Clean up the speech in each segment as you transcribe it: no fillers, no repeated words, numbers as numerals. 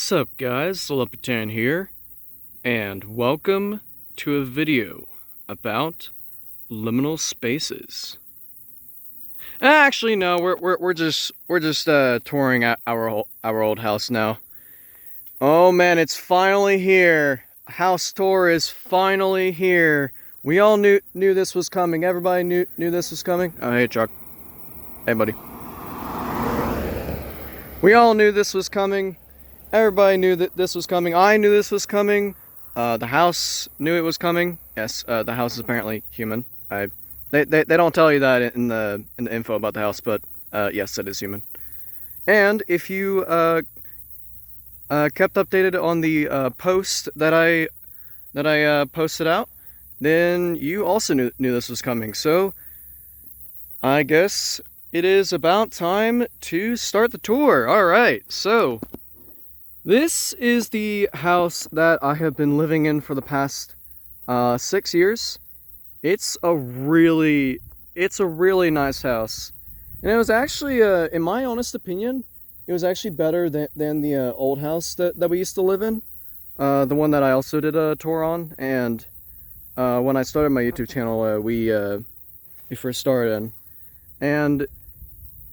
What's up guys, Celepitan here, and welcome to a video about liminal spaces. Actually, no, we're just touring our old house now. Oh man, it's finally here. House tour is finally here. We all knew this was coming. Everybody knew this was coming. Oh hey Chuck. Hey buddy. We all knew this was coming. Everybody knew that this was coming. I knew this was coming. The house knew it was coming. Yes, the house is apparently human. They don't tell you that in the info about the house, but yes, it is human. And if you kept updated on the post that I posted out, then you also knew this was coming. So I guess it is about time to start the tour. All right, so. This is the house that I have been living in for the past 6 years. It's a really nice house. And it was actually, in my honest opinion, it was actually better than the old house that we used to live in. The one that I also did a tour on. And when I started my YouTube channel, we first started in. And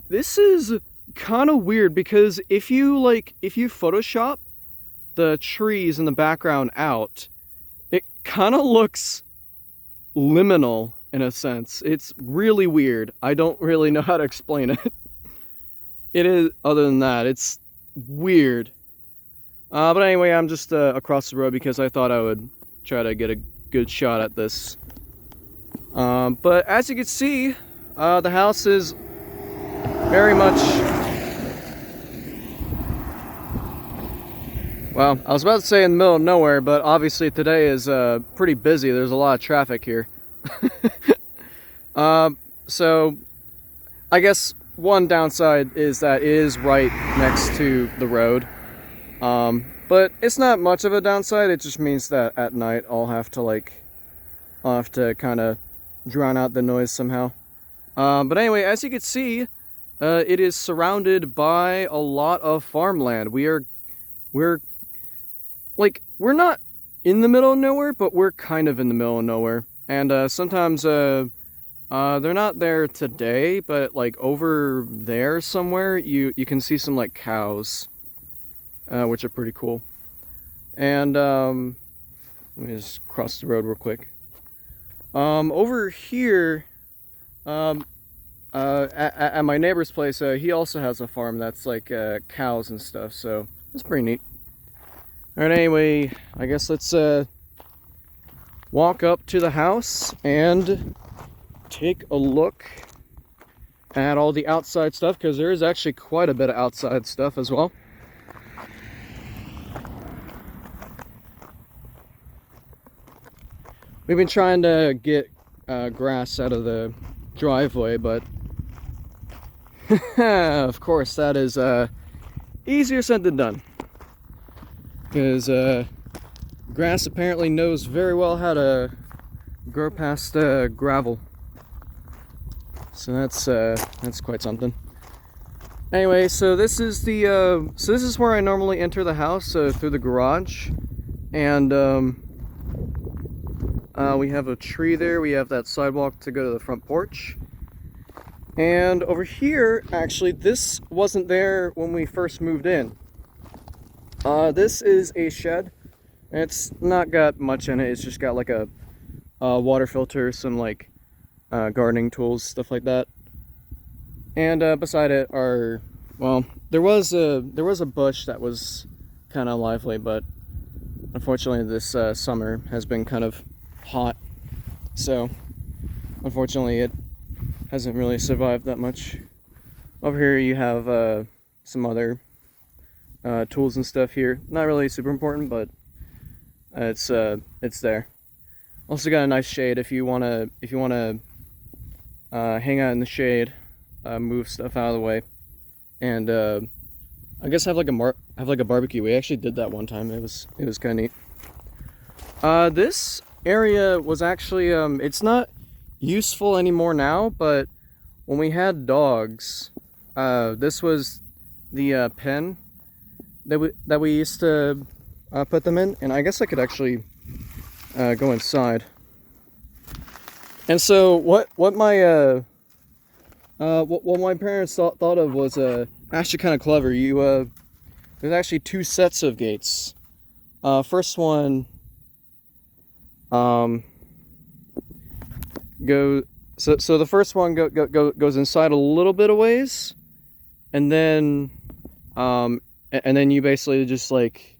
this is kind of weird because if you Photoshop the trees in the background out, it kind of looks liminal in a sense. It's really weird. I don't really know how to explain it. It is, other than that, it's weird. But anyway, I'm just across the road because I thought I would try to get a good shot at this. But as you can see, the house is very much... Well, I was about to say in the middle of nowhere, but obviously today is pretty busy. There's a lot of traffic here. So I guess one downside is that it is right next to the road. But it's not much of a downside. It just means that at night I'll have to kind of drown out the noise somehow. But anyway, as you can see, it is surrounded by a lot of farmland. We're not in the middle of nowhere, but we're kind of in the middle of nowhere. And sometimes they're not there today, but like over there somewhere you can see some like cows, which are pretty cool. And let me just cross the road real quick. Over here, at my neighbor's place, he also has a farm that's like cows and stuff, so it's pretty neat. Alright, anyway, I guess let's walk up to the house and take a look at all the outside stuff, because there is actually quite a bit of outside stuff as well. We've been trying to get grass out of the driveway, but of course that is easier said than done. Because grass apparently knows very well how to grow past gravel. So that's quite something. Anyway, so this is where I normally enter the house, through the garage, and we have a tree there. We have that sidewalk to go to the front porch. And over here, actually, this wasn't there when we first moved in. This is a shed. It's not got much in it. It's just got like a water filter, some like gardening tools, stuff like that. And beside it are, well, there was a bush that was kind of lively, but unfortunately this summer has been kind of hot. So unfortunately it hasn't really survived that much. Over here you have some other tools and stuff here. Not really super important, but it's there. Also got a nice shade if you wanna hang out in the shade, move stuff out of the way, and I guess have like a barbecue. We actually did that one time. It was kind of neat. This area was actually it's not useful anymore now, but when we had dogs, this was the pen. that we used to put them in, and I guess I could actually go inside. And so what my parents thought of was actually kind of clever. There's actually two sets of gates. First one so the first one goes inside a little bit of ways, and then you basically just like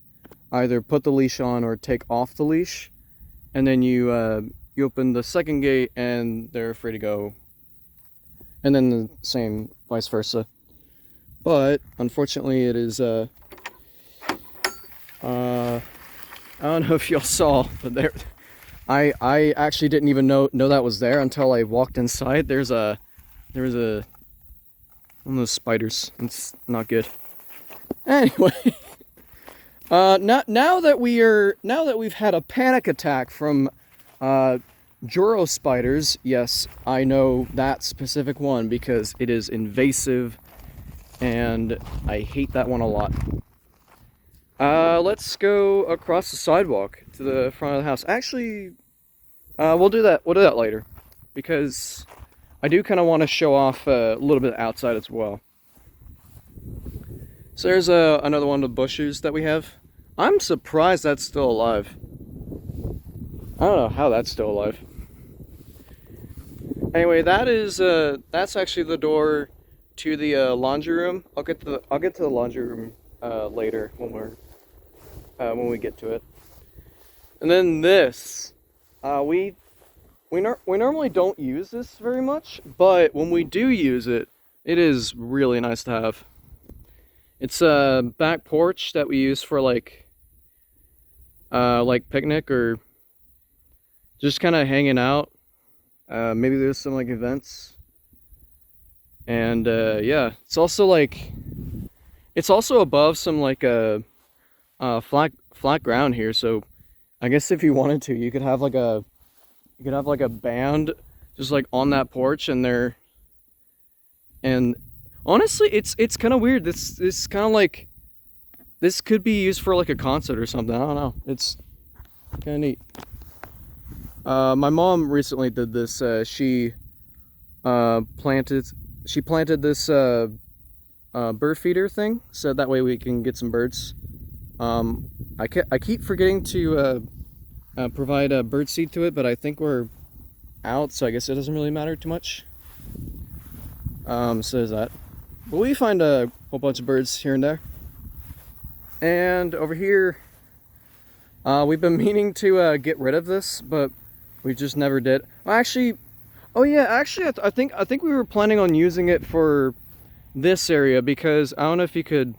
either put the leash on or take off the leash, and then you open the second gate and they're free to go, and then the same vice versa. But unfortunately, it is I don't know if y'all saw, but I actually didn't even know that was there until I walked inside. There was a one of those spiders. It's not good. Anyway, now that we've had a panic attack from Joro spiders, yes, I know that specific one because it is invasive and I hate that one a lot. Let's go across the sidewalk to the front of the house. Actually, we'll do that later because I do kind of want to show off a little bit outside as well. So there's another one of the bushes that we have. I'm surprised that's still alive. I don't know how that's still alive. Anyway, that's actually the door to the laundry room. I'll get to the laundry room later when we get to it. And then this, we normally don't use this very much, but when we do use it, it is really nice to have. It's a back porch that we use for like picnic or just kind of hanging out. Maybe there's some like events. And yeah, it's also above some like flat ground here, so I guess if you wanted to, you could have like a band just like on that porch, and honestly, it's kind of weird. This kind of like, this could be used for like a concert or something. I don't know. It's kind of neat. My mom recently did this. She planted this bird feeder thing, so that way we can get some birds. I keep forgetting to provide a bird seed to it, but I think we're out, so I guess it doesn't really matter too much. So there's that. But we find a whole bunch of birds here and there. And over here, we've been meaning to get rid of this, but we just never did. Actually, oh yeah, actually, I think we were planning on using it for this area because I don't know if you could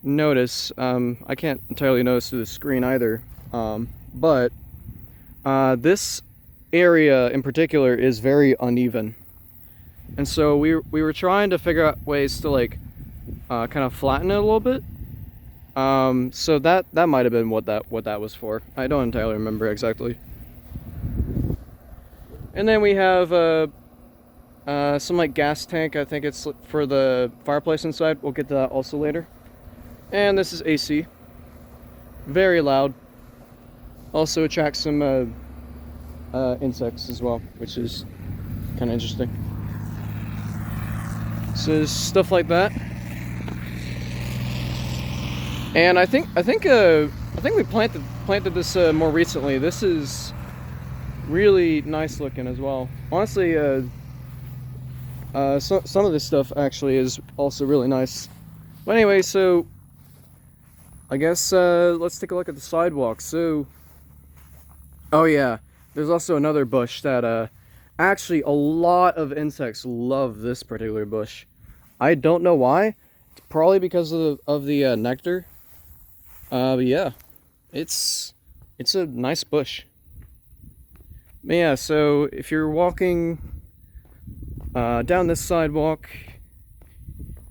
notice. I can't entirely notice through the screen either. But this area in particular is very uneven, and so we were trying to figure out ways to like kind of flatten it a little bit. So that might have been what that was for. I don't entirely remember exactly. And then we have some like gas tank. I think it's for the fireplace inside. We'll get to that also later. And this is AC. Very loud. Also attracts some insects as well, which is kind of interesting. So there's stuff like that. And I think we planted this more recently. This is really nice looking as well. Honestly, some of this stuff actually is also really nice. But anyway, so I guess let's take a look at the sidewalk. So, oh yeah, there's also another bush that actually a lot of insects love this particular bush. I don't know why. It's probably because of the nectar. But yeah, it's a nice bush. But yeah, so if you're walking down this sidewalk,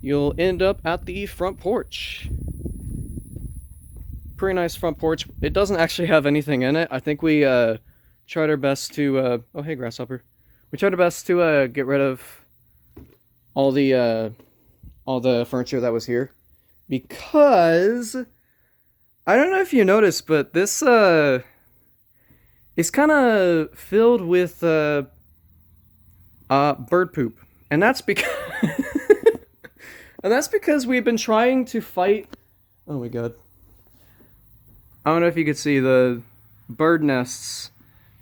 you'll end up at the front porch. Pretty nice front porch. It doesn't actually have anything in it. I think we tried our best to oh hey grasshopper. We tried our best to get rid of all the furniture that was here, because I don't know if you noticed, but this is kind of filled with bird poop, and that's because and that's because we've been trying to fight. Oh my god! I don't know if you could see the bird nests.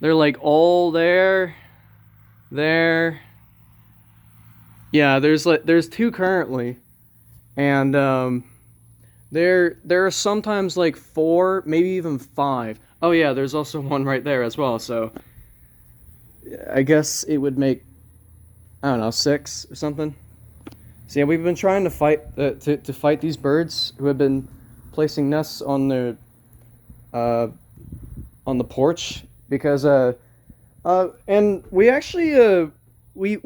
They're like all there, there. Yeah, there's two currently, and there are sometimes like four, maybe even five. Oh yeah, there's also one right there as well. So I guess it would make, I don't know, six or something. So yeah, we've been trying to fight to fight these birds who have been placing nests uh, on the porch because and we actually we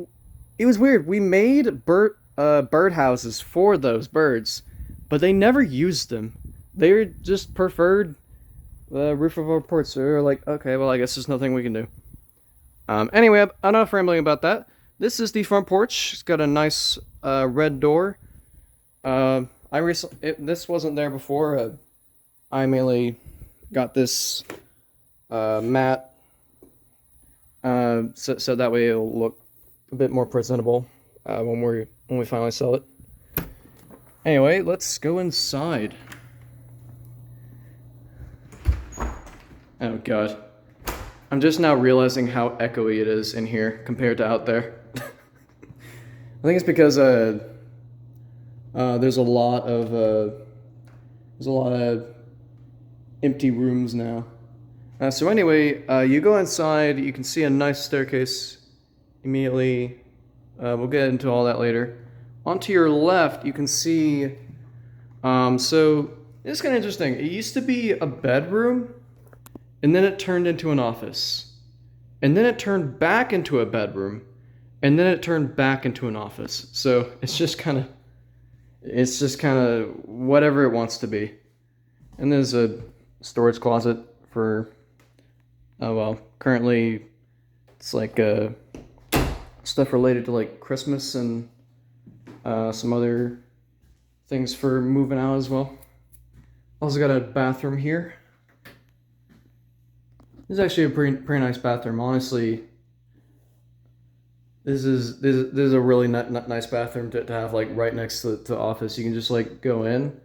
it was weird. We made bird houses for those birds, but they never used them. They just preferred the roof of our porch. So we were like, okay, well, I guess there's nothing we can do. Anyway, enough rambling about that. This is the front porch. It's got a nice red door. This wasn't there before. I mainly got this mat so that way it'll look a bit more presentable when we finally sell it. Anyway, let's go inside. Oh god. I'm just now realizing how echoey it is in here compared to out there. I think it's because there's a lot of empty rooms now. So anyway, you go inside. You can see a nice staircase immediately. We'll get into all that later. Onto your left, you can see. So it's kind of interesting. It used to be a bedroom, and then it turned into an office, and then it turned back into a bedroom, and then it turned back into an office. So it's just kind of whatever it wants to be. And there's a storage closet for, oh well, currently it's like stuff related to like Christmas and some other things for moving out as well. Also got a bathroom here. This is actually a pretty nice bathroom. Honestly, this is a really nice bathroom to have like right next to the office. You can just like go in,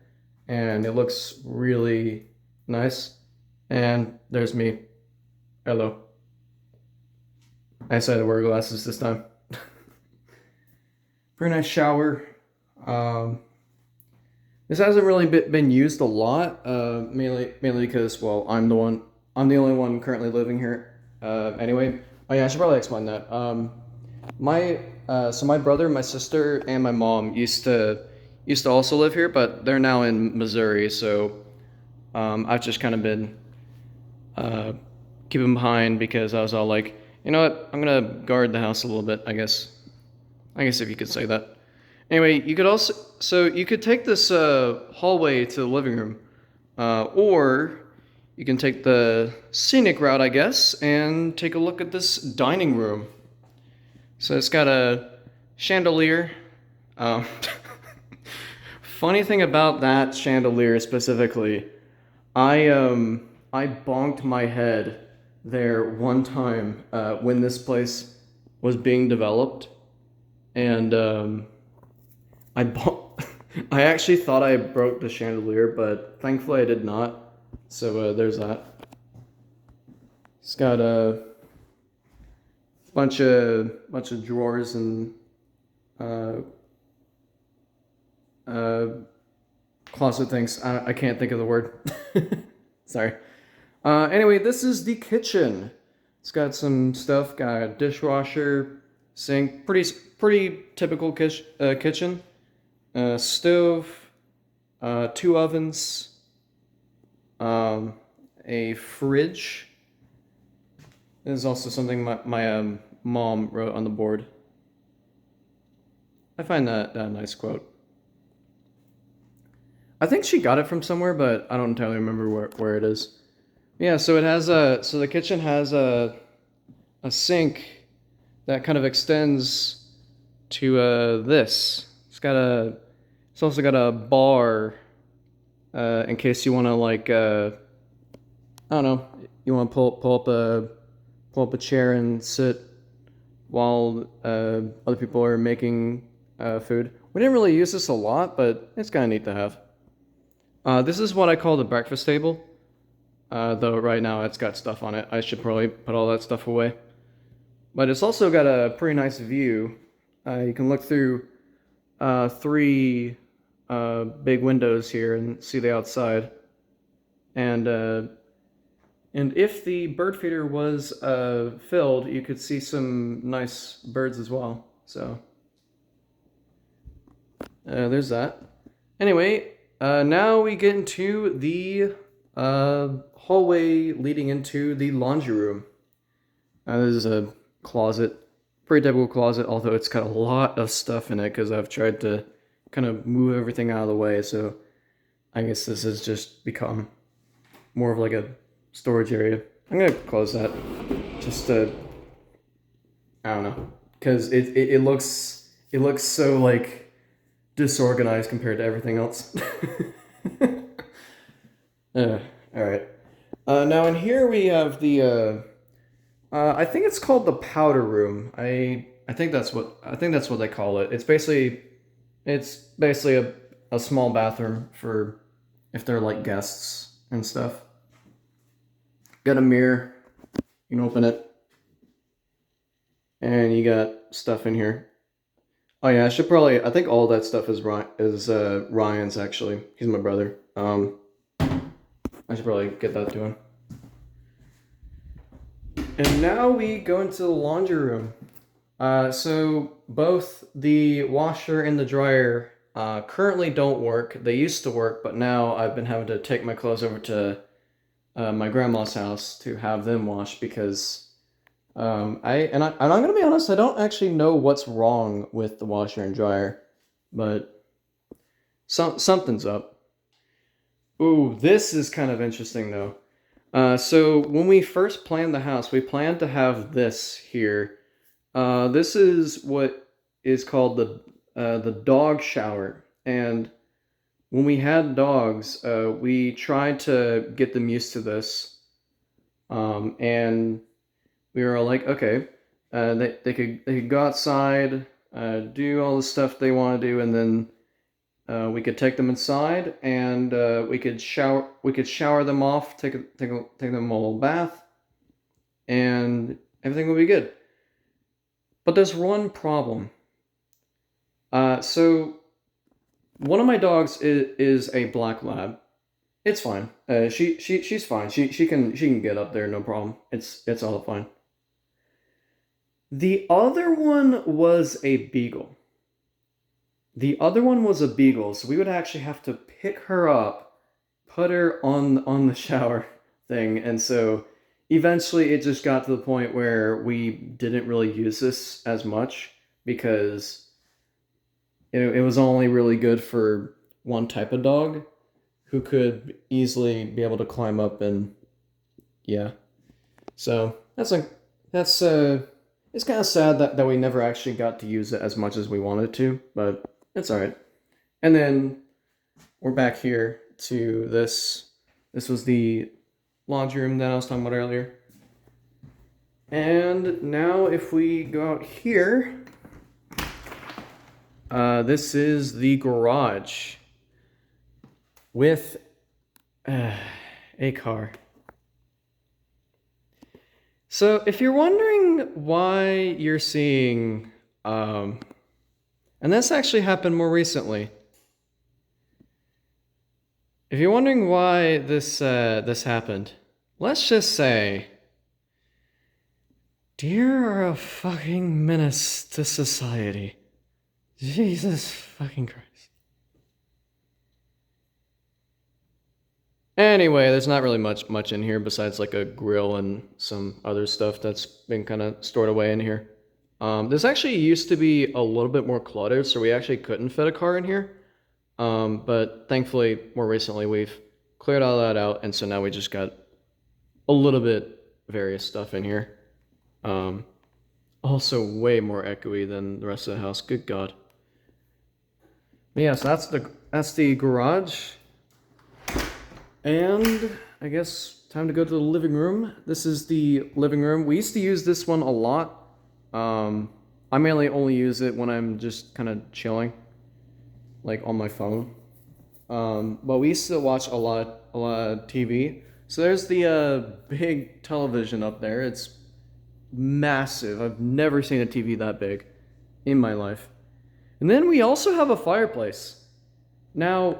and it looks really nice. And there's me. Hello. I decided to wear glasses this time. Pretty nice shower. This hasn't really been used a lot, mainly because, well, I'm the only one currently living here. Anyway, oh yeah, I should probably explain that. So my brother, my sister, and my mom used to also live here, but they're now in Missouri. So I've just kind of been keeping behind because I was all like, you know what, I'm gonna guard the house a little bit. I guess if you could say that. Anyway, you could take this hallway to the living room, or you can take the scenic route, I guess, and take a look at this dining room. So it's got a chandelier. Funny thing about that chandelier specifically, I bonked my head there one time when this place was being developed, and I actually thought I broke the chandelier, but thankfully I did not. So there's that. It's got a bunch of drawers and closet things. I can't think of the word. Sorry. Anyway, this is the kitchen. It's got some stuff. Got a dishwasher, sink. Pretty typical kitchen. Stove, 2 ovens, a fridge. This is also something my mom wrote on the board. I find that a nice quote. I think she got it from somewhere, but I don't entirely remember where it is. Yeah, so the kitchen has a sink that kind of extends to this. It's also got a bar in case you want to like I don't know, you want to pull up a chair and sit while other people are making food. We didn't really use this a lot, but it's kind of neat to have. This is what I call the breakfast table. Though right now it's got stuff on it. I should probably put all that stuff away. But it's also got a pretty nice view. You can look through three big windows here and see the outside. And if the bird feeder was filled, you could see some nice birds as well. So there's that. Anyway, now we get into the hallway leading into the laundry room. This is a closet, pretty typical closet, although it's got a lot of stuff in it because I've tried to kind of move everything out of the way. So I guess this has just become more of like a storage area. I'm gonna close that just to, I don't know, because it looks so like disorganized compared to everything else. All right. Now in here we have the I think it's called the powder room. I think that's what they call it. It's basically a small bathroom for if they're like guests and stuff. Got a mirror. You can open it. And you got stuff in here. Oh yeah, I think all that stuff is Ryan's actually. He's my brother. I should probably get that to him. And now we go into the laundry room. So both the washer and the dryer currently don't work. They used to work, but now I've been having to take my clothes over to my grandma's house to have them washed because I'm gonna be honest, I don't actually know what's wrong with the washer and dryer, but something's up. Ooh, this is kind of interesting though. So when we first planned the house, we planned to have this here. This is what is called the dog shower, and when we had dogs, we tried to get them used to this, and we were like, okay, they could go outside, do all the stuff they want to do, and then we could take them inside, and we could shower them off, take them a little bath, and everything would be good. But there's one problem. So one of my dogs is a black lab. It's fine. She's fine. She can get up there, no problem. It's all fine. The other one was a beagle. So we would actually have to pick her up, put her on the shower thing, and so eventually it just got to the point where we didn't really use this as much because it was only really good for one type of dog who could easily be able to climb up, and yeah. So it's kind of sad that we never actually got to use it as much as we wanted to, but it's all right. And then we're back here to this. This was the laundry room that I was talking about earlier. And now if we go out here, this is the garage with a car. So if you're wondering why you're seeing, and this actually happened more recently. If you're wondering why this happened, let's just say, deer are a fucking menace to society. Jesus fucking Christ. Anyway, there's not really much in here besides like a grill and some other stuff that's been kind of stored away in here. This actually used to be a little bit more cluttered, so we actually couldn't fit a car in here. But thankfully, more recently, we've cleared all that out, and so now we just got a little bit various stuff in here. Also way more echoey than the rest of the house. Good God. But yeah, so that's the garage. And I guess time to go to the living room. This is the living room. We used to use this one a lot. I mainly only use it when I'm just kind of chilling, like on my phone. But we used to watch a lot of TV. So there's the big television up there. It's massive. I've never seen a TV that big in my life. And then we also have a fireplace. Now,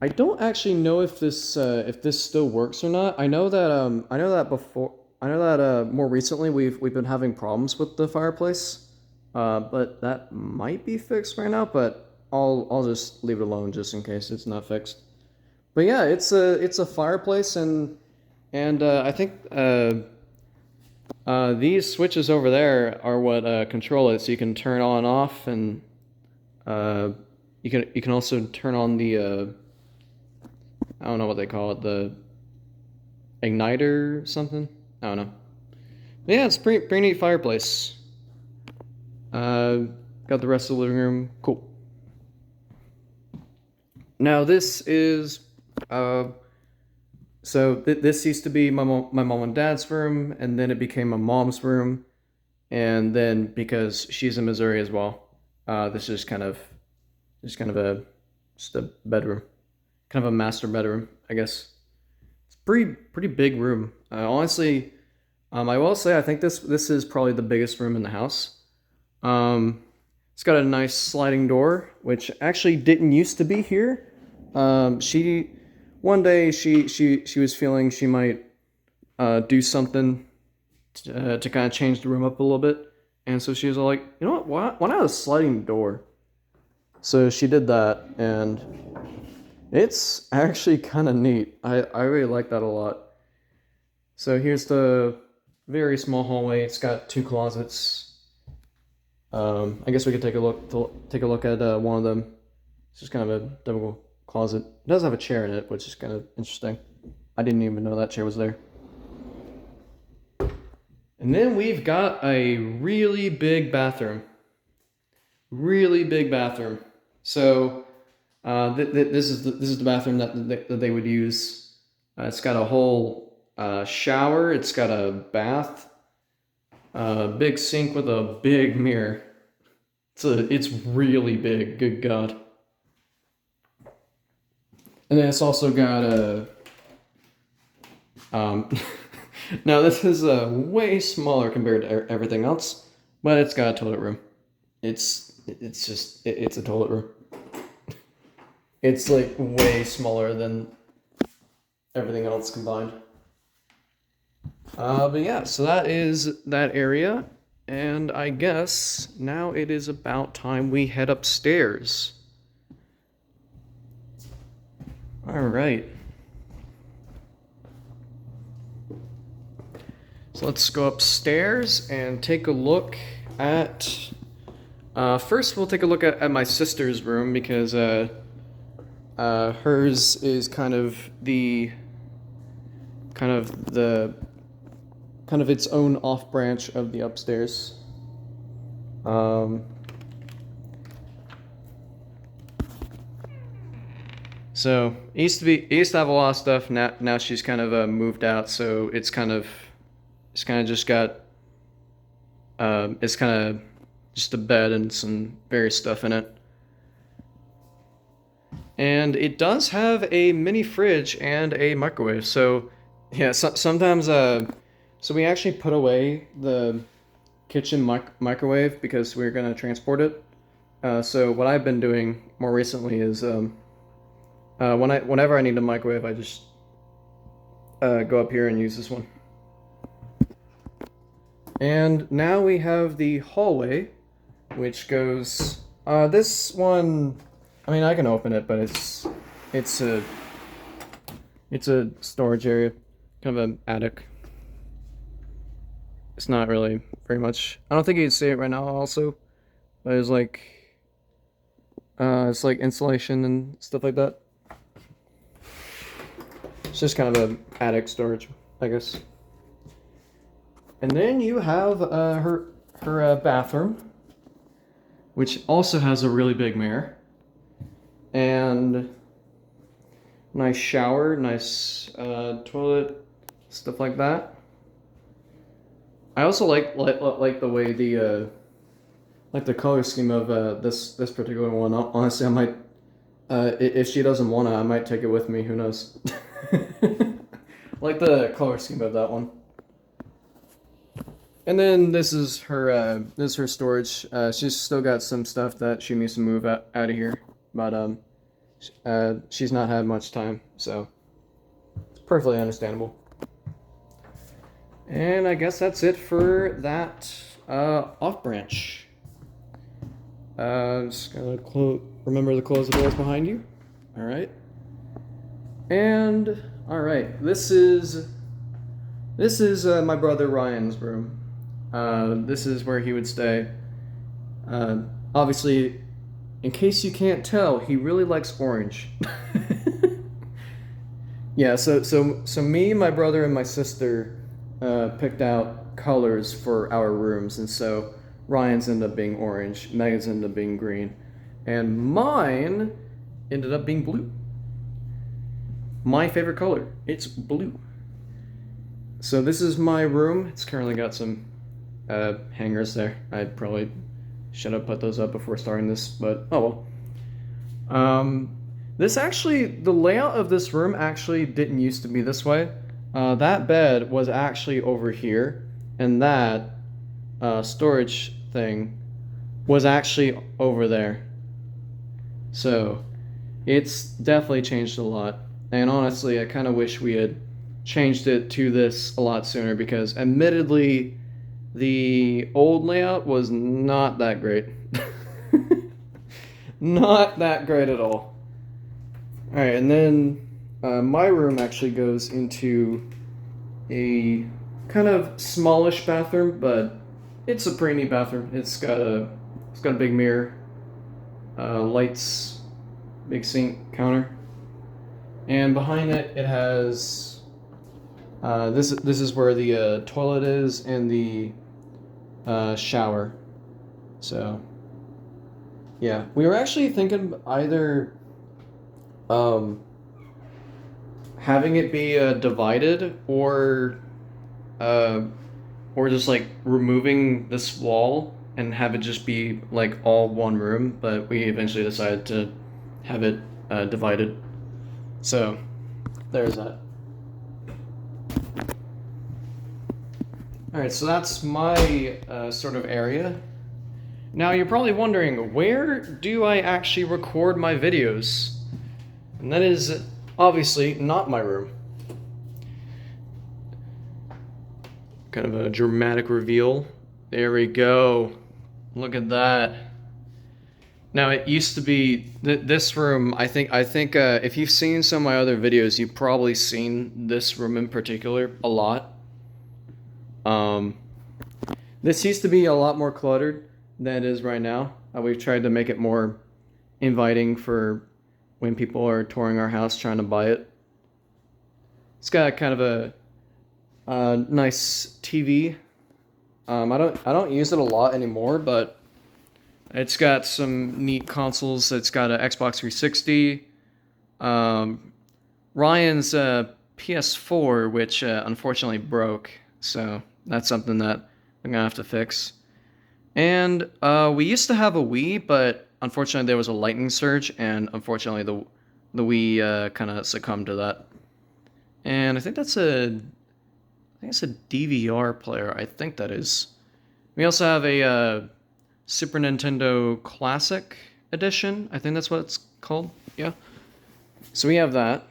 I don't actually know if this still works or not. I know that more recently we've been having problems with the fireplace. But that might be fixed right now, but I'll just leave it alone just in case it's not fixed. But yeah, it's a fireplace and I think these switches over there are what control it, so you can turn on and off, and you can also turn on the I don't know what they call it, the igniter or something. I don't know. But yeah, it's pretty neat fireplace. Got the rest of the living room. Cool. Now this is this used to be my mom and dad's room, and then it became my mom's room, and then because she's in Missouri as well, this is kind of just a bedroom, kind of a master bedroom, I guess. It's pretty big room. Honestly, I will say I think this is probably the biggest room in the house. It's got a nice sliding door, which actually didn't used to be here. One day she was feeling she might do something to kind of change the room up a little bit, and so she was all like, you know what, why not a sliding door? So she did that, and it's actually kind of neat. I really like that a lot. So here's the very small hallway. It's got 2 closets. I guess we could take a look at one of them. It's just kind of a typical closet. It does have a chair in it, which is kind of interesting. I didn't even know that chair was there. And then we've got a really big bathroom. Really big bathroom. So this is the bathroom that they would use. It's got a whole shower. It's got a bath. Big sink with a big mirror. It's really big. Good God. And then it's also got a now this is way smaller compared to everything else, but it's got a toilet room. It's a toilet room. It's like way smaller than everything else combined. But yeah, so that is that area, and I guess now it is about time we head upstairs. All right. So let's go upstairs and take a look at. First, we'll take a look at my sister's room because hers is kind of its own off branch of the upstairs. So it used to have a lot of stuff. Now she's kind of moved out, so it's kind of just got it's kind of just a bed and some various stuff in it. And it does have a mini fridge and a microwave. So yeah, sometimes so we actually put away the kitchen microwave because we're gonna transport it. So what I've been doing more recently is whenever I need a microwave, I just go up here and use this one. And now we have the hallway, which goes. This one, I mean, I can open it, but it's a storage area, kind of an attic. It's not really very much. I don't think you can see it right now, also, but it's like insulation and stuff like that. It's just kind of an attic storage, I guess. And then you have her bathroom, which also has a really big mirror. And nice shower, nice toilet, stuff like that. I also like the way the color scheme of this particular one. Honestly, I might if she doesn't wanna, I might take it with me. Who knows? Like the color scheme of that one. And then this is her storage. She's still got some stuff that she needs to move out of here, but she's not had much time, so it's perfectly understandable. And I guess that's it for that off branch. Just gonna remember to close the doors behind you. All right. And all right, this is my brother Ryan's room. This is where he would stay. Obviously, in case you can't tell, he really likes orange. Yeah, so me, my brother, and my sister picked out colors for our rooms, and so Ryan's ended up being orange, Megan's ended up being green, and mine ended up being blue. My favorite color, it's blue. So this is my room. It's currently got some hangers there. I probably should have put those up before starting this, but oh well. This actually, the layout of this room actually didn't used to be this way. That bed was actually over here, and that storage thing was actually over there. So it's definitely changed a lot. And honestly, I kind of wish we had changed it to this a lot sooner because admittedly, the old layout was not that great. Not that great at all. Alright, and then my room actually goes into a kind of smallish bathroom, but it's a pretty neat bathroom. It's got a big mirror, lights, big sink counter, and behind it it has this is where the toilet is and the shower. So yeah, we were actually thinking either having it be divided or just like removing this wall and have it just be like all one room, but we eventually decided to have it divided. So there's that. Alright, so that's my sort of area. Now you're probably wondering, where do I actually record my videos? And that is obviously not my room. Kind of a dramatic reveal. There we go. Look at that. Now it used to be this room. I think if you've seen some of my other videos, you've probably seen this room in particular a lot. This used to be a lot more cluttered than it is right now. We've tried to make it more inviting for when people are touring our house trying to buy it. It's got kind of a nice TV. I don't use it a lot anymore, but it's got some neat consoles. It's got an Xbox 360, Ryan's PS4, which unfortunately broke, so that's something that I'm gonna have to fix. And we used to have a Wii, but unfortunately there was a lightning surge, and unfortunately the Wii kind of succumbed to that. And I think it's a DVR player. I think that is. We also have a Super Nintendo Classic Edition. I think that's what it's called. Yeah. So we have that,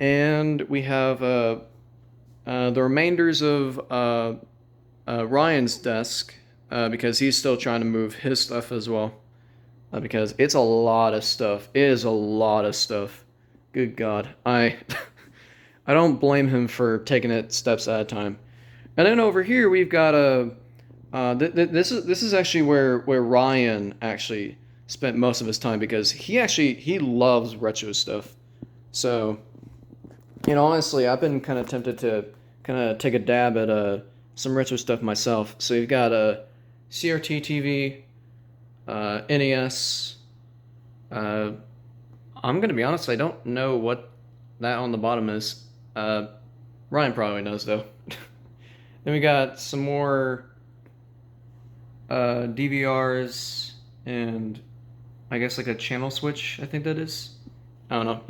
and we have the remainders of Ryan's desk because he's still trying to move his stuff as well. Because it's a lot of stuff. It is a lot of stuff. Good God, I don't blame him for taking it steps at a time. And then over here we've got a this is actually where Ryan actually spent most of his time because he loves retro stuff. So, you know, honestly, I've been kind of tempted to kind of take a dab at some retro stuff myself. So you've got a CRT TV, NES, I'm gonna be honest, I don't know what that on the bottom is. Ryan probably knows though. Then we got some more DVRs and I guess like a channel switch. I think that is. I don't know.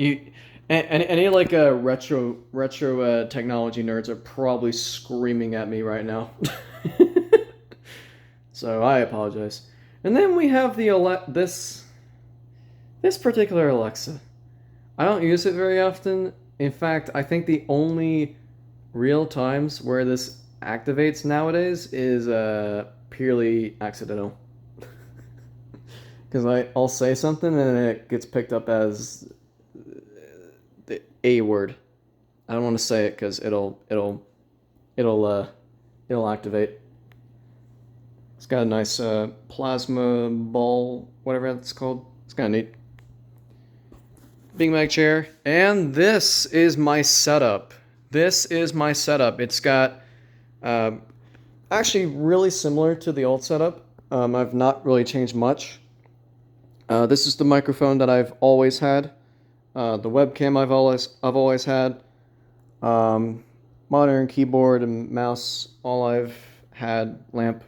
Any like retro technology nerds are probably screaming at me right now. So I apologize. And then we have the this particular Alexa. I don't use it very often. In fact, I think the only real times where this activates nowadays is purely accidental. Because I'll say something and it gets picked up as the A word. I don't want to say it because it'll activate. It's got a nice plasma ball, whatever that's called. It's kind of neat. Big Mac chair, and this is my setup. This is my setup. It's got actually really similar to the old setup. I've not really changed much. This is the microphone that I've always had. The webcam I've always had. Monitor and keyboard and mouse, all I've had. Lamp.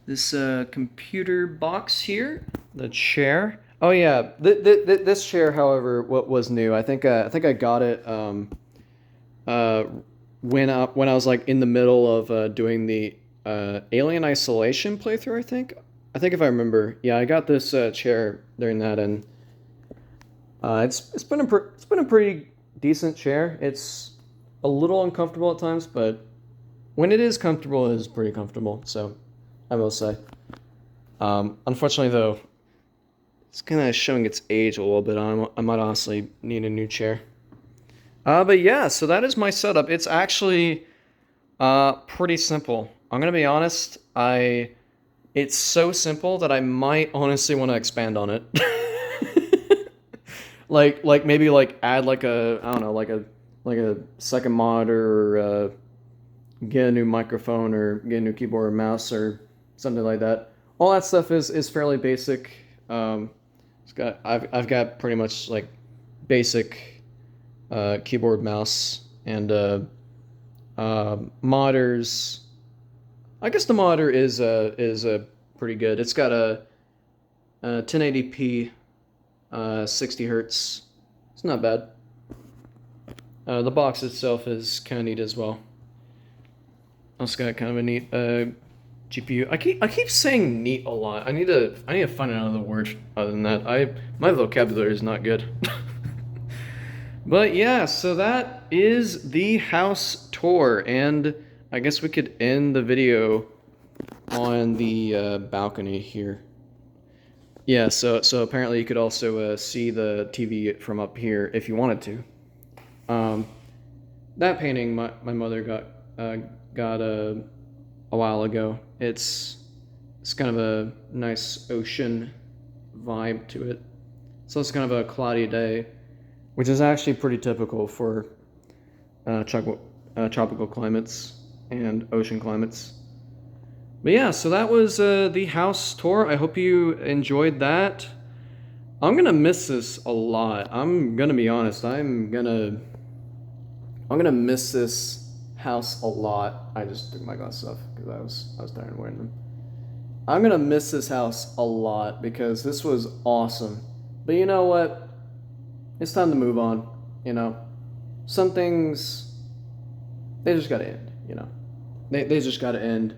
This computer box here, the chair. Oh yeah, this chair, however, what was new? I think I got it when I was like in the middle of doing the Alien Isolation playthrough. I think if I remember, yeah, I got this chair during that, and it's been a pretty decent chair. It's a little uncomfortable at times, but when it is comfortable, it is pretty comfortable. So I will say. Unfortunately, though, it's kind of showing its age a little bit. I might honestly need a new chair. But yeah, so that is my setup. It's actually pretty simple. I'm gonna be honest. It's so simple that I might honestly want to expand on it. like maybe like add like a, I don't know, like a second monitor, or get a new microphone, or get a new keyboard or mouse or something like that. All that stuff is fairly basic. I've got pretty much like basic keyboard, mouse, and monitors. I guess the monitor is pretty good. It's got a 1080p 60 hertz. It's not bad. The box itself is kind of neat as well. Also got kind of a neat GPU. I keep saying neat a lot. I need to find another word other than that. My vocabulary is not good. But yeah, so that is the house tour, and I guess we could end the video on the balcony here. Yeah, so apparently you could also see the TV from up here if you wanted to. That painting my mother got a while ago. It's kind of a nice ocean vibe to it. So it's kind of a cloudy day, which is actually pretty typical for tropical climates and ocean climates. But yeah, so that was the house tour. I hope you enjoyed that. I'm gonna miss this a lot. I'm gonna be honest. I'm gonna miss this house a lot. I just took my glasses off because I was tired of wearing them. I'm gonna miss this house a lot because this was awesome. But you know what? It's time to move on. You know, some things, they just gotta end. You know, they just gotta end.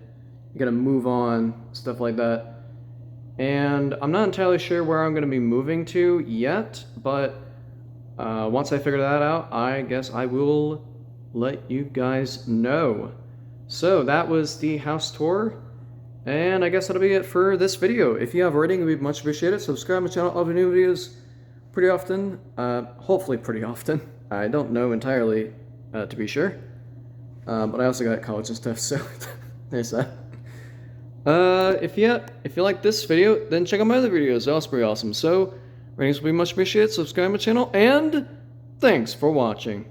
You gotta move on, stuff like that. And I'm not entirely sure where I'm gonna be moving to yet, but once I figure that out, I guess I will let you guys know. So that was the house tour, and I guess that'll be it for this video. If you have a rating, it would be much appreciated. Subscribe to my channel. I'll do new videos pretty often, hopefully pretty often. I don't know entirely, to be sure, but I also got college and stuff, so there's that. If you like this video, then check out my other videos. They're also pretty awesome. So ratings will be much appreciated. Subscribe to my channel, and thanks for watching.